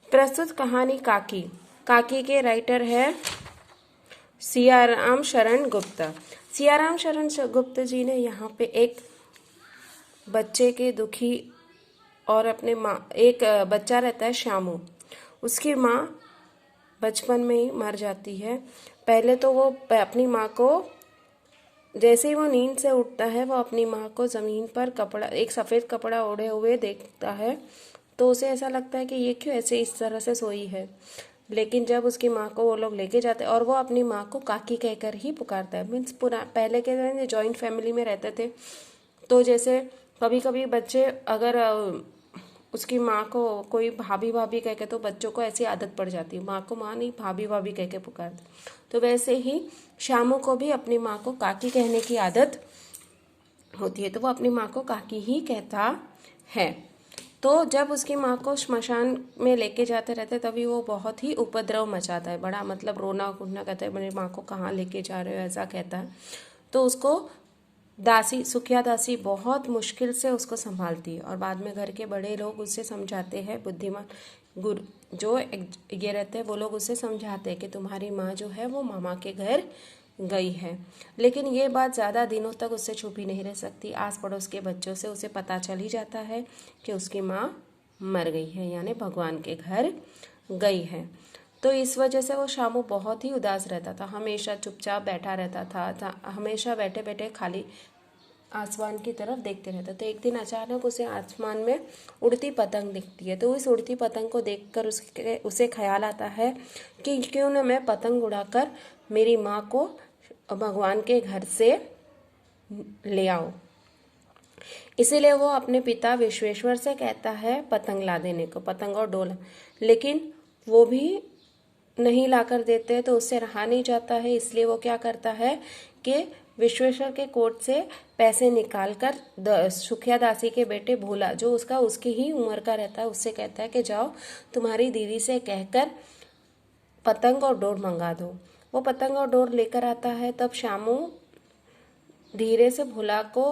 प्रस्तुत कहानी काकी। काकी के राइटर है सियाराम शरण गुप्ता। सियाराम शरण गुप्ता जी ने यहाँ पे एक बच्चे के दुखी और अपने माँ, एक बच्चा रहता है श्यामू। उसकी माँ बचपन में ही मर जाती है। पहले तो वो अपनी माँ को, जैसे ही वो नींद से उठता है, वो अपनी माँ को ज़मीन पर कपड़ा, एक सफ़ेद कपड़ा ओढ़े हुए देखता है। तो उसे ऐसा लगता है कि ये क्यों ऐसे इस तरह से सोई है। लेकिन जब उसकी माँ को वो लोग लेके जाते हैं, और वो अपनी माँ को काकी कहकर ही पुकारता है। मीन्स पहले के दिन जॉइंट फैमिली में रहते थे, तो जैसे कभी कभी बच्चे अगर उसकी माँ को कोई भाभी भाभी कह के, तो बच्चों को ऐसी आदत पड़ जाती है, माँ को माँ नहीं भाभी भाभी कह के पुकारते। तो वैसे ही श्यामू को भी अपनी माँ को काकी कहने की आदत होती है, तो वो अपनी माँ को काकी ही कहता है। तो जब उसकी माँ को श्मशान में लेके जाते रहते, तभी वो बहुत ही उपद्रव मचाता है, बड़ा मतलब रोना कुटना कहता है, मेरी माँ को कहाँ लेके जा रहे हो, ऐसा कहता है। तो उसको दासी, सुखिया दासी बहुत मुश्किल से उसको संभालती है, और बाद में घर के बड़े लोग उससे समझाते हैं, बुद्धिमान गुरु जो ये रहते हैं, वो लोग उससे समझाते हैं कि तुम्हारी माँ जो है वो मामा के घर गई है। लेकिन ये बात ज़्यादा दिनों तक उससे छुपी नहीं रह सकती। आस पड़ोस के बच्चों से उसे पता चल ही जाता है कि उसकी माँ मर गई है, यानी भगवान के घर गई है। तो इस वजह से वो श्यामू बहुत ही उदास रहता था, हमेशा चुपचाप बैठा रहता था, हमेशा बैठे बैठे खाली आसमान की तरफ देखते रहता। तो एक दिन अचानक उसे आसमान में उड़ती पतंग दिखती है। तो इस उड़ती पतंग को देखकर उसे ख्याल आता है कि क्यों न मैं पतंग उड़ाकर मेरी माँ को भगवान के घर से ले आओ। इसीलिए वो अपने पिता विश्वेश्वर से कहता है पतंग ला देने को, पतंग और डोला। लेकिन वो भी नहीं लाकर देते, तो उससे रहा नहीं जाता है। इसलिए वो क्या करता है कि विश्वेश्वर के कोट से पैसे निकालकर सुखिया दासी के बेटे भोला, जो उसकी ही उम्र का रहता है, उससे कहता है कि जाओ तुम्हारी दीदी से कहकर पतंग और डोर मंगा दो। वो पतंग और डोर लेकर आता है। तब श्यामू धीरे से भोला को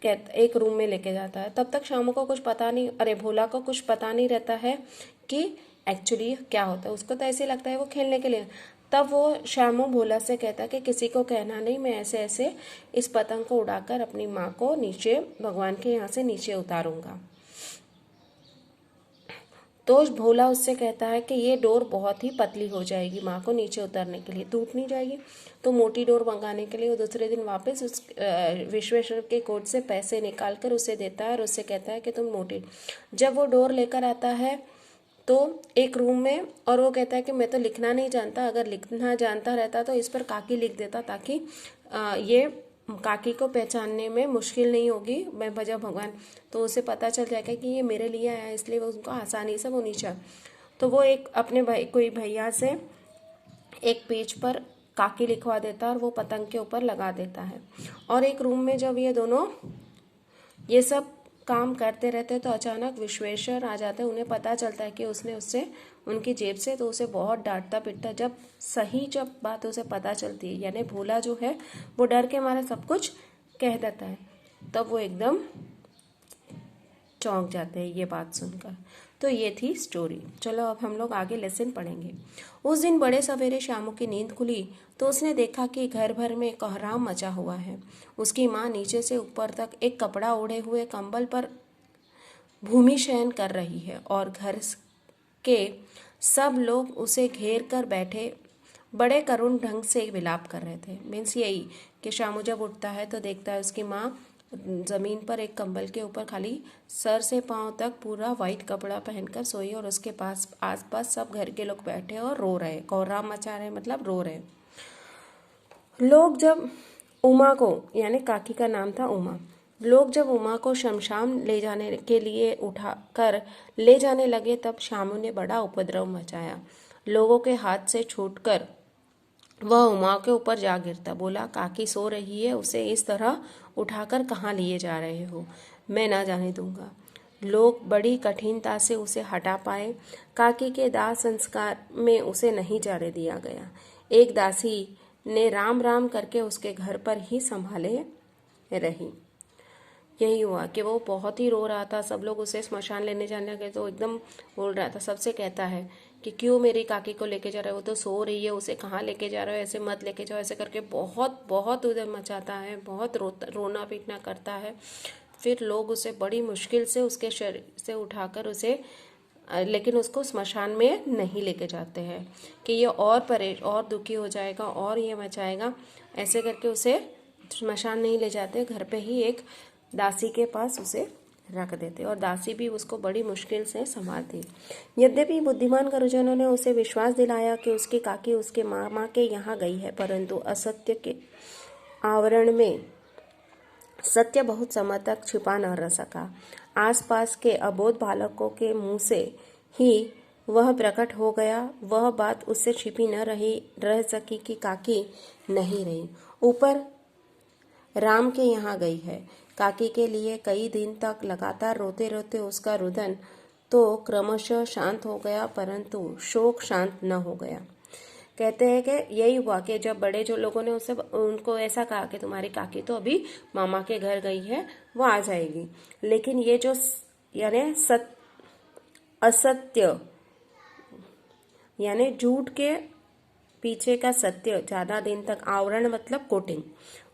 एक रूम में लेके जाता है। तब तक श्यामू को कुछ पता नहीं, अरे भोला को कुछ पता नहीं रहता है कि एक्चुअली क्या होता है। उसको तो ऐसे लगता है वो खेलने के लिए। तब वो श्यामू भोला से कहता है कि किसी को कहना नहीं, मैं ऐसे ऐसे इस पतंग को उड़ाकर अपनी माँ को नीचे, भगवान के यहाँ से नीचे उतारूंगा। तो भोला उससे कहता है कि ये डोर बहुत ही पतली हो जाएगी, माँ को नीचे उतारने के लिए टूट नहीं जाएगी। तो मोटी डोर मंगाने के लिए वो दूसरे दिन वापस उस विश्वेश्वर के कोट से पैसे निकाल कर उसे देता है, और उससे कहता है कि तुम मोटी। जब वो डोर लेकर आता है तो एक रूम में, और वो कहता है कि मैं तो लिखना नहीं जानता, अगर लिखना जानता रहता तो इस पर काकी लिख देता, ताकि ये काकी को पहचानने में मुश्किल नहीं होगी, मैं भजा भगवान। तो उसे पता चल जाएगा कि ये मेरे लिए आया, इसलिए वो उनको आसानी से वो नीचे। तो वो एक अपने कोई भैया से एक पेज पर काकी लिखवा देता है, और वो पतंग के ऊपर लगा देता है। और एक रूम में जब ये दोनों ये सब काम करते रहते हैं, तो अचानक विश्वेश्वर आ जाते हैं। उन्हें पता चलता है कि उसने उससे उनकी जेब से, तो उसे बहुत डांटता पिटता। जब बात उसे पता चलती है, यानी भोला जो है वो डर के मारे सब कुछ कह देता है, तब वो एकदम चौंक जाते हैं ये बात सुनकर। तो ये थी स्टोरी। चलो अब हम लोग आगे लेसन पढ़ेंगे। उस दिन बड़े सवेरे श्यामू की नींद खुली तो उसने देखा कि घर भर में कोहराम मचा हुआ है। उसकी माँ नीचे से ऊपर तक एक कपड़ा ओढ़े हुए कंबल पर भूमि शयन कर रही है, और घर के सब लोग उसे घेर कर बैठे बड़े करुण ढंग से विलाप कर रहे थे। मीन्स यही कि श्यामू जब उठता है तो देखता है उसकी माँ ज़मीन पर एक कंबल के ऊपर खाली सर से पांव तक पूरा वाइट कपड़ा पहनकर सोई, और उसके पास आसपास सब घर के लोग बैठे और रो रहे, कोहराम मचा रहे, मतलब रो रहे। लोग जब उमा को, यानी काकी का नाम था उमा, लोग जब उमा को शमशान ले जाने के लिए उठाकर ले जाने लगे, तब श्यामू ने बड़ा उपद्रव मचाया। लोगों के हाथ से छूटकर वह उमा के ऊपर जा गिरता। बोला, काकी सो रही है, उसे इस तरह उठाकर कहाँ लिए जा रहे हो? मैं ना जाने दूंगा। लोग बड़ी कठिनता से उसे हटा पाए। काकी के दाह संस्कार में उसे नहीं जाने दिया गया। एक दासी ने राम राम करके उसके घर पर ही संभाले रही। यही हुआ कि वो बहुत ही रो रहा था। सब लोग उसे स्मशान लेने जाने लगे तो एकदम बोल रहा था, सबसे कहता है कि क्यों मेरी काकी को लेके जा रहे हो, वो तो सो रही है, उसे कहाँ लेके जा रहे हो, ऐसे मत लेके जाओ, ऐसे करके बहुत बहुत उधर मचाता है, बहुत रोना पीटना करता है। फिर लोग उसे बड़ी मुश्किल से उसके शरीर से उठाकर उसे लेकिन उसको स्मशान में नहीं लेके जाते हैं कि ये और दुखी हो जाएगा और ये मचाएगा, ऐसे करके उसे स्मशान नहीं ले जाते, घर पे ही एक दासी के पास उसे रख देते और दासी भी उसको बड़ी मुश्किल से संभालती। यद्यपि बुद्धिमान गुरुजनों ने उसे विश्वास दिलाया कि उसकी काकी उसके मामा के यहाँ गई है, परंतु असत्य के आवरण में सत्य बहुत समय तक छिपा न रह सका। आसपास के अबोध बालकों के मुंह से ही वह प्रकट हो गया। वह बात उससे छिपी न रह सकी कि काकी नहीं रही, ऊपर राम के यहाँ गई है। काकी के लिए कई दिन तक लगातार रोते रोते उसका रुदन तो क्रमशः शांत हो गया, परंतु शोक शांत न हो गया। कहते हैं कि यही हुआ कि जब बड़े जो लोगों ने उनको ऐसा कहा कि तुम्हारी काकी तो अभी मामा के घर गई है, वो आ जाएगी, लेकिन ये जो यानी असत्य यानी झूठ के पीछे का सत्य ज्यादा दिन तक, आवरण मतलब कोटिंग,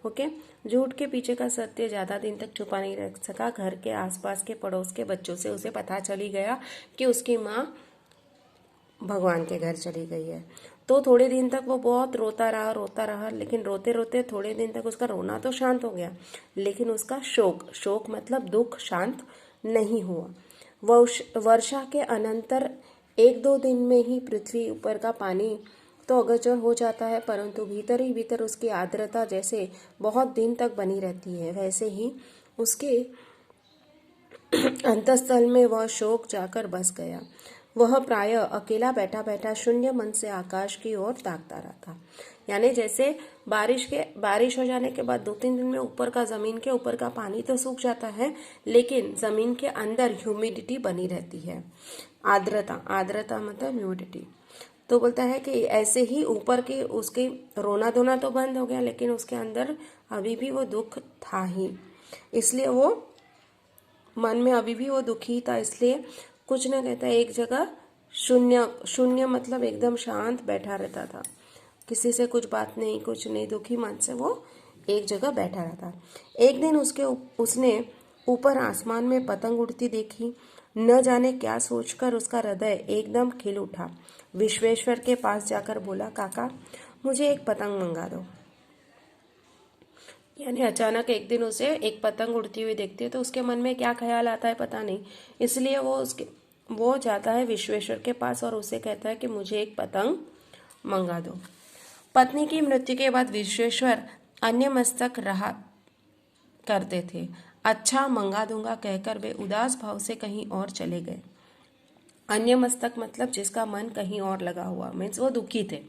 ओके, झूठ के पीछे का सत्य ज्यादा दिन तक छुपा नहीं रख सका। घर के आसपास के पड़ोस के बच्चों से उसे पता चली गया कि उसकी माँ भगवान के घर चली गई है। तो थोड़े दिन तक वो बहुत रोता रहा, लेकिन रोते रोते थोड़े दिन तक उसका रोना तो शांत हो गया, लेकिन उसका शोक मतलब दुख शांत नहीं हुआ। वर्षा के अनंतर 1-2 दिन में ही पृथ्वी ऊपर का पानी तो अगोचर हो जाता है, परंतु भीतर ही भीतर उसकी आर्द्रता जैसे बहुत दिन तक बनी रहती है, वैसे ही उसके अंतःस्थल में वह शोक जाकर बस गया। वह प्रायः अकेला बैठा बैठा शून्य मन से आकाश की ओर ताकता रहता। यानी जैसे बारिश हो जाने के बाद 2-3 दिन में ऊपर का जमीन के ऊपर का पानी तो सूख जाता है, लेकिन जमीन के अंदर ह्यूमिडिटी बनी रहती है, आर्द्रता मतलब ह्यूमिडिटी। तो बोलता है कि ऐसे ही ऊपर के उसके रोना धोना तो बंद हो गया, लेकिन उसके अंदर अभी भी वो दुख था ही, इसलिए वो मन में अभी भी वो दुखी था, इसलिए कुछ न कहता, एक जगह शून्य मतलब एकदम शांत बैठा रहता था, किसी से कुछ बात नहीं, कुछ नहीं, दुखी मन से वो एक जगह बैठा रहता। एक दिन उसने ऊपर आसमान में पतंग उड़ती देखी। न जाने क्या सोचकर उसका हृदय एकदम खिल उठा। विश्वेश्वर के पास जाकर बोला, काका मुझे एक पतंग मंगा दो। यानी अचानक एक दिन उसे एक पतंग उड़ती हुई देखती है, तो उसके मन में क्या ख्याल आता है पता नहीं, इसलिए वो जाता है विश्वेश्वर के पास और उसे कहता है कि मुझे एक पतंग मंगा दो। पत्नी की मृत्यु के बाद विश्वेश्वर अन्य मस्तक रहा करते थे। अच्छा मंगा दूंगा कहकर वे उदास भाव से कहीं और चले गए। अन्य मस्तक मतलब जिसका मन कहीं और लगा हुआ, मीन्स वो दुखी थे।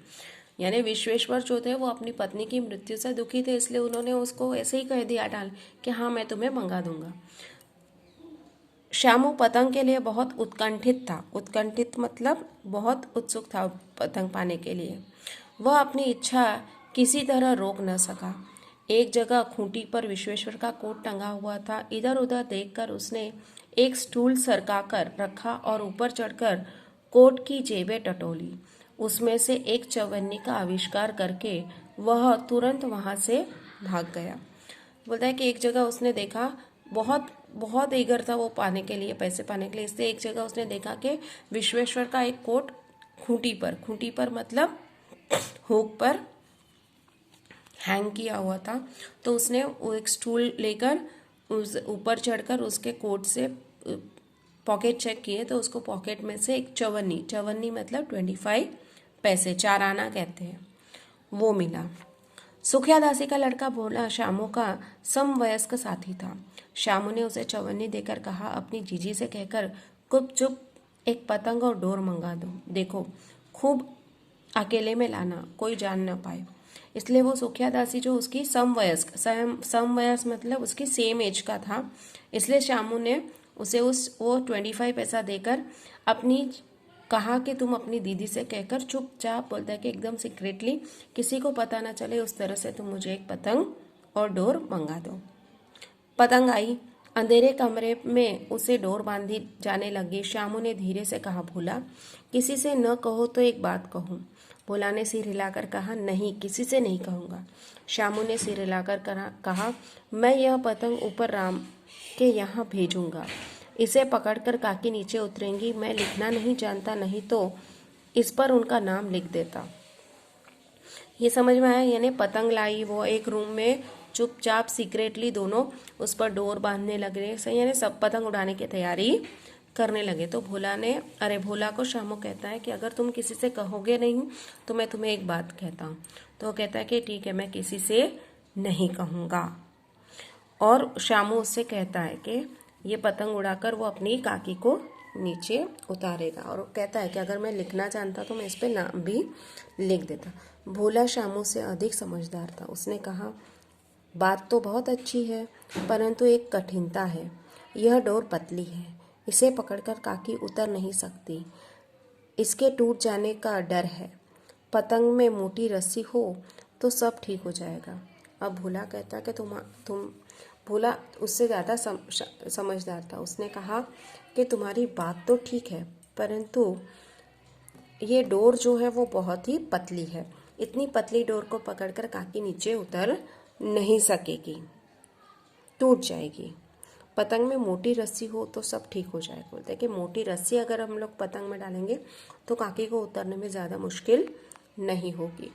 यानी विश्वेश्वर जो थे वो अपनी पत्नी की मृत्यु से दुखी थे, इसलिए उन्होंने उसको ऐसे ही कह दिया डाल कि हाँ मैं तुम्हें मंगा दूंगा। श्यामू पतंग के लिए बहुत उत्कंठित था। उत्कंठित मतलब बहुत उत्सुक था पतंग पाने के लिए। वह अपनी इच्छा किसी तरह रोक न सका। एक जगह खूंटी पर विश्वेश्वर का कोट टंगा हुआ था। इधर उधर देखकर उसने एक स्टूल सरकाकर रखा और ऊपर चढ़कर कोट की जेबें टटोली। उसमें से एक चवन्नी का आविष्कार करके वह तुरंत वहां से भाग गया। बोलता है कि एक जगह उसने देखा, बहुत बहुत ईगर था वो पाने के लिए, पैसे पाने के लिए, इसलिए एक जगह उसने देखा कि विश्वेश्वर का एक कोट खूंटी पर मतलब हुक पर हैंग किया हुआ था। तो उसने वो एक स्टूल लेकर उस ऊपर चढ़कर उसके कोट से पॉकेट चेक किए, तो उसको पॉकेट में से एक चवन्नी मतलब 25 पैसे, 4 आना कहते हैं, वो मिला। सुखिया दासी का लड़का बोला श्यामू का समवयस्क साथी था। श्यामू ने उसे चवन्नी देकर कहा, अपनी जीजी से कहकर गुपचुप एक पतंग और डोर मंगा दो, देखो खूब अकेले में लाना, कोई जान न पाए। इसलिए वो सुखिया दासी जो उसकी समवयस्क मतलब उसकी सेम एज का था, इसलिए श्यामू ने उसे वो 25 पैसा देकर अपनी कहा कि तुम अपनी दीदी से कहकर चुपचाप, बोलता है कि एकदम सीक्रेटली, किसी को पता ना चले, उस तरह से तुम मुझे एक पतंग और डोर मंगा दो। पतंग आई। अंधेरे कमरे में उसे डोर बांधी जाने लगी। श्यामू ने धीरे से कहा, भोला, किसी से न कहो तो एक बात कहूँ। भोला ने सिर हिलाकर कहा, नहीं, किसी से नहीं कहूँगा। श्यामू ने सिर हिलाकर कहा, मैं यह पतंग ऊपर राम के यहाँ भेजूंगा। इसे पकड़कर काकी नीचे उतरेंगी। मैं लिखना नहीं जानता, नहीं तो इस पर उनका नाम लिख देता। ये समझ में आया? यानी पतंग लाई, वो एक रूम में चुपचाप सीक्रेटली दोनों उस पर डोर बांधने लगे, सही, यानी सब पतंग उड़ाने की तैयारी करने लगे। तो भोला को श्यामू कहता है कि अगर तुम किसी से कहोगे नहीं तो मैं तुम्हें एक बात कहता हूँ। तो वो कहता है कि ठीक है, मैं किसी से नहीं कहूँगा। और श्यामू उससे कहता है कि ये पतंग उड़ाकर वो अपनी काकी को नीचे उतारेगा। और वो कहता है कि अगर मैं लिखना जानता तो मैं इस पे नाम भी लिख देता। भोला श्यामू से अधिक समझदार था। उसने कहा, बात तो बहुत अच्छी है, परंतु एक कठिनता है। यह डोर पतली है, इसे पकड़कर काकी उतर नहीं सकती। इसके टूट जाने का डर है। पतंग में मोटी रस्सी हो तो सब ठीक हो जाएगा। अब भोला कहता कि भोला उससे ज़्यादा समझदार था। उसने कहा कि तुम्हारी बात तो ठीक है, परंतु ये डोर जो है वो बहुत ही पतली है। इतनी पतली डोर को पकड़कर काकी नीचे उतर नहीं सकेगी, टूट जाएगी। पतंग में मोटी रस्सी हो तो सब ठीक हो जाएगा। बोलते हैं कि मोटी रस्सी अगर हम लोग पतंग में डालेंगे तो काकी को उतरने में ज़्यादा मुश्किल नहीं होगी।